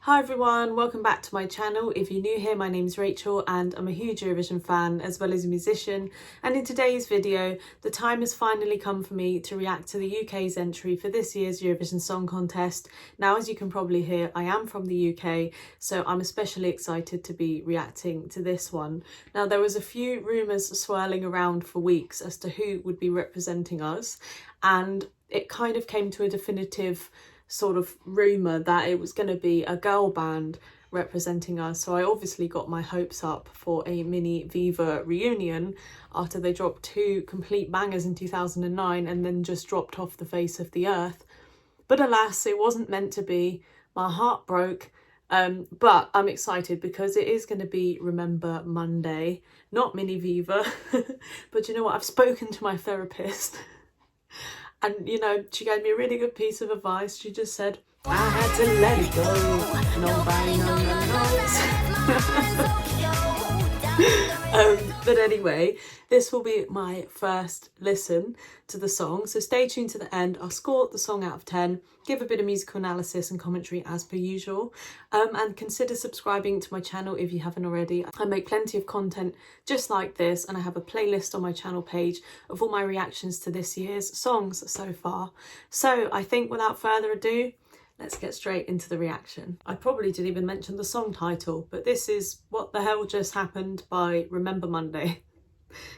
Hi everyone, welcome back to my channel. If you're new here, my name's Rachel and I'm a huge Eurovision fan as well as a musician, and in today's video the time has finally come for me to react to the UK's entry for this year's Eurovision Song Contest. Now, as you can probably hear, I am from the UK, so I'm especially excited to be reacting to this one. Now, there was a few rumours swirling around for weeks as to who would be representing us, and it kind of came to a definitive sort of rumour that it was going to be a girl band representing us. So I obviously got my hopes up for a mini Viva reunion after they dropped two complete bangers in 2009 and then just dropped off the face of the earth. But alas, it wasn't meant to be. My heart broke. But I'm excited because it is going to be Remember Monday, not mini Viva. But you know what? I've spoken to my therapist. And, you know, she gave me a really good piece of advice. She just said, I had to let it go. Nobody knows. But anyway, this will be my first listen to the song. So stay tuned to the end. I'll score the song out of 10, give a bit of musical analysis and commentary as per usual. And consider subscribing to my channel if you haven't already. I make plenty of content just like this, and I have a playlist on my channel page of all my reactions to this year's songs so far. So I think without further ado, let's get straight into the reaction. I probably didn't even mention the song title, but this is What the Hell Just Happened by Remember Monday.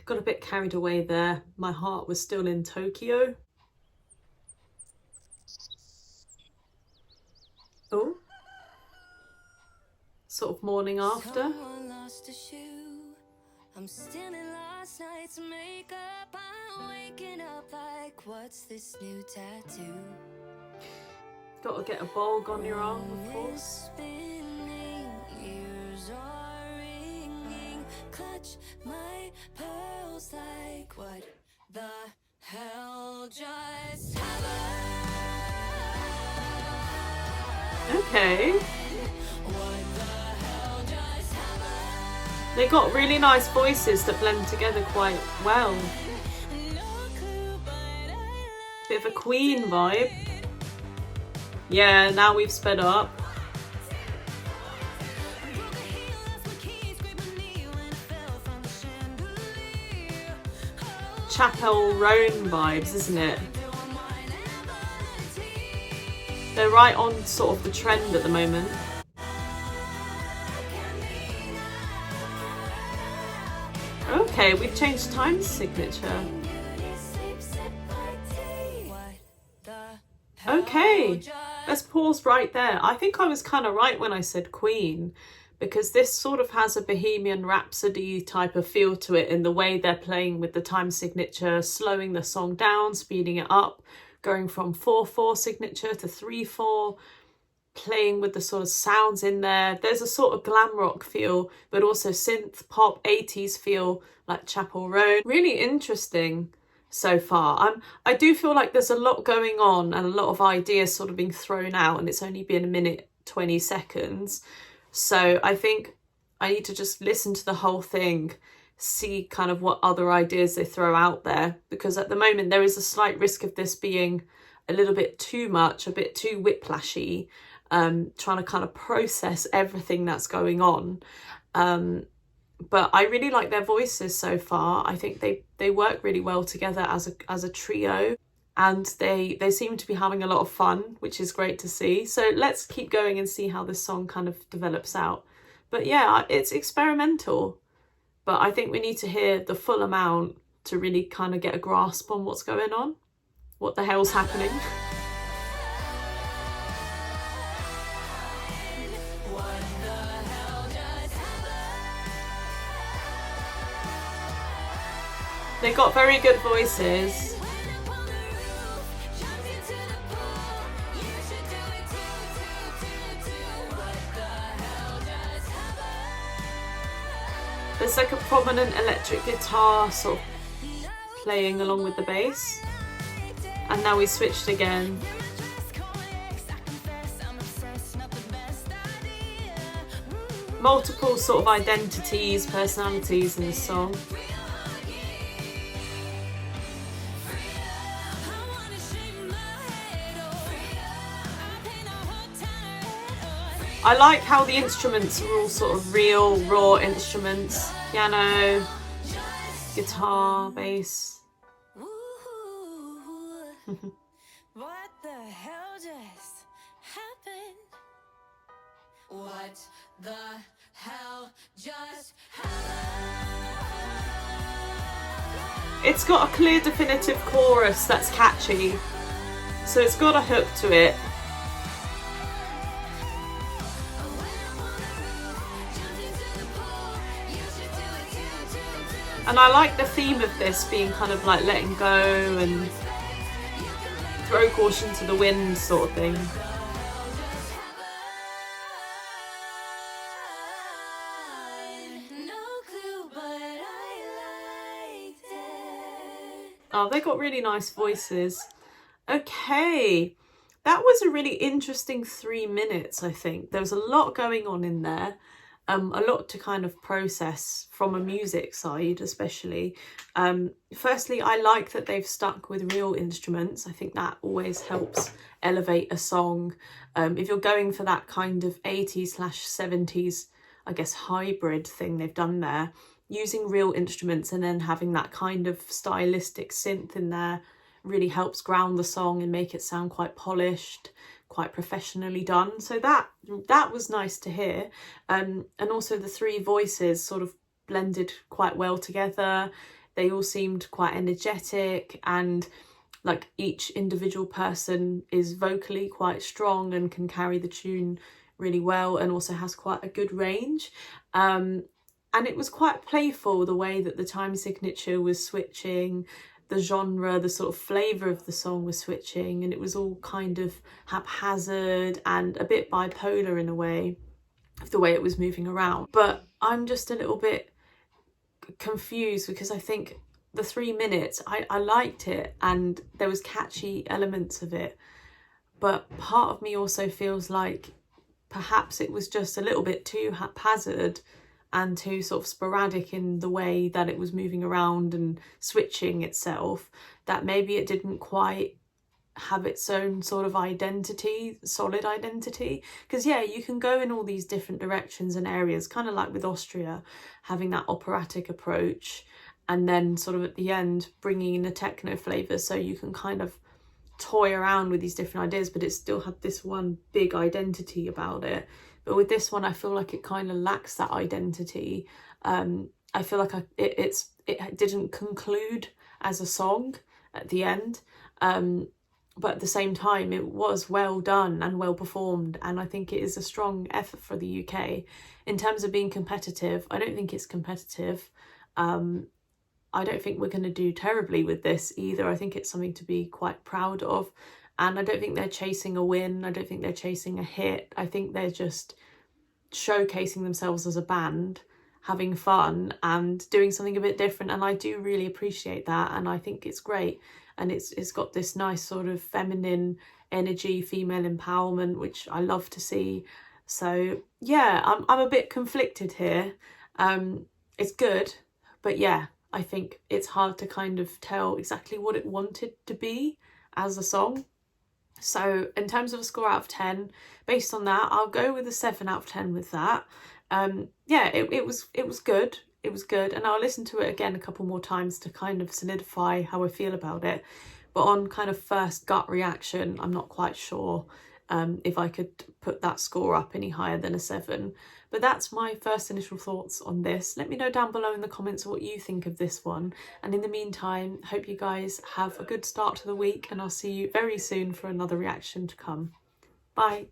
Got a bit carried away there. My heart was still in Tokyo. Oh. Sort of morning after. I'm still in last night's makeup. I'm waking up like, what's this new tattoo? Got to get a bulb on your arm, of course. Ears are ringing, clutch my pearls like, what the hell just happened? Okay. They got really nice voices that blend together quite well. Bit of a Queen vibe. Yeah, now we've sped up. Chapel Roan vibes, isn't it? They're right on sort of the trend at the moment. Okay, we've changed time signature. Okay, let's pause right there. I think I was kind of right when I said Queen, because this sort of has a Bohemian Rhapsody type of feel to it in the way they're playing with the time signature, slowing the song down, speeding it up, going from 4/4 signature to 3/4, playing with the sort of sounds in there. There's a sort of glam rock feel, but also synth pop 80s feel like Chapel Roan. Really interesting so far. I do feel like there's a lot going on and a lot of ideas sort of being thrown out, and it's only been a minute 20 seconds. So I think I need to just listen to the whole thing, see kind of what other ideas they throw out there, because at the moment there is a slight risk of this being a little bit too much, a bit too whiplashy, trying to kind of process everything that's going on. But I really like their voices so far. I think they work really well together as a trio, and they seem to be having a lot of fun, which is great to see. So let's keep going and see how this song kind of develops out. But yeah, it's experimental, but I think we need to hear the full amount to really kind of get a grasp on what's going on. What the hell's happening? They got very good voices. There's like a prominent electric guitar sort of playing along with the bass. And now we switched again. Multiple sort of identities, personalities in the song. I like how the instruments are all sort of real, raw instruments. Piano, guitar, bass. What the hell just happened? What the hell just happened? It's got a clear, definitive chorus that's catchy, so it's got a hook to it. And I like the theme of this being kind of like letting go and throw caution to the wind sort of thing. Oh, they got really nice voices. Okay, that was a really interesting 3 minutes, I think. There was a lot going on in there. A lot to kind of process from a music side, especially. Firstly, I like that they've stuck with real instruments. I think that always helps elevate a song. If you're going for that kind of 80s/70s, I guess, hybrid thing they've done there, using real instruments and then having that kind of stylistic synth in there really helps ground the song and make it sound quite polished, quite professionally done. So that was nice to hear. And also the three voices sort of blended quite well together. They all seemed quite energetic, and like each individual person is vocally quite strong and can carry the tune really well, and also has quite a good range. And it was quite playful, the way that the time signature was switching, the genre, the sort of flavour of the song was switching, and it was all kind of haphazard and a bit bipolar in a way, of the way it was moving around. But I'm just a little bit confused, because I think the 3 minutes, I liked it and there was catchy elements of it, but part of me also feels like perhaps it was just a little bit too haphazard and too sort of sporadic in the way that it was moving around and switching itself, that maybe it didn't quite have its own sort of identity, solid identity. Because yeah, you can go in all these different directions and areas, kind of like with Austria, having that operatic approach, and then sort of at the end bringing in a techno flavour, so you can kind of toy around with these different ideas, but it still had this one big identity about it. But with this one, I feel like it kind of lacks that identity. I feel like it didn't conclude as a song at the end, but at the same time it was well done and well performed, and I think it is a strong effort for the UK. In terms of being competitive, I don't think it's competitive. I don't think we're going to do terribly with this either. I think it's something to be quite proud of. And I don't think they're chasing a win. I don't think they're chasing a hit. I think they're just showcasing themselves as a band, having fun and doing something a bit different. And I do really appreciate that. And I think it's great. And it's got this nice sort of feminine energy, female empowerment, which I love to see. So yeah, I'm a bit conflicted here. It's good, but yeah, I think it's hard to kind of tell exactly what it wanted to be as a song. So in terms of a score out of 10, based on that, I'll go with a 7 out of 10 with that. Yeah, it was good. It was good, and I'll listen to it again a couple more times to kind of solidify how I feel about it. But on kind of first gut reaction, I'm not quite sure if I could put that score up any higher than a 7. But that's my first initial thoughts on this. Let me know down below in the comments what you think of this one. And in the meantime, hope you guys have a good start to the week, and I'll see you very soon for another reaction to come. Bye.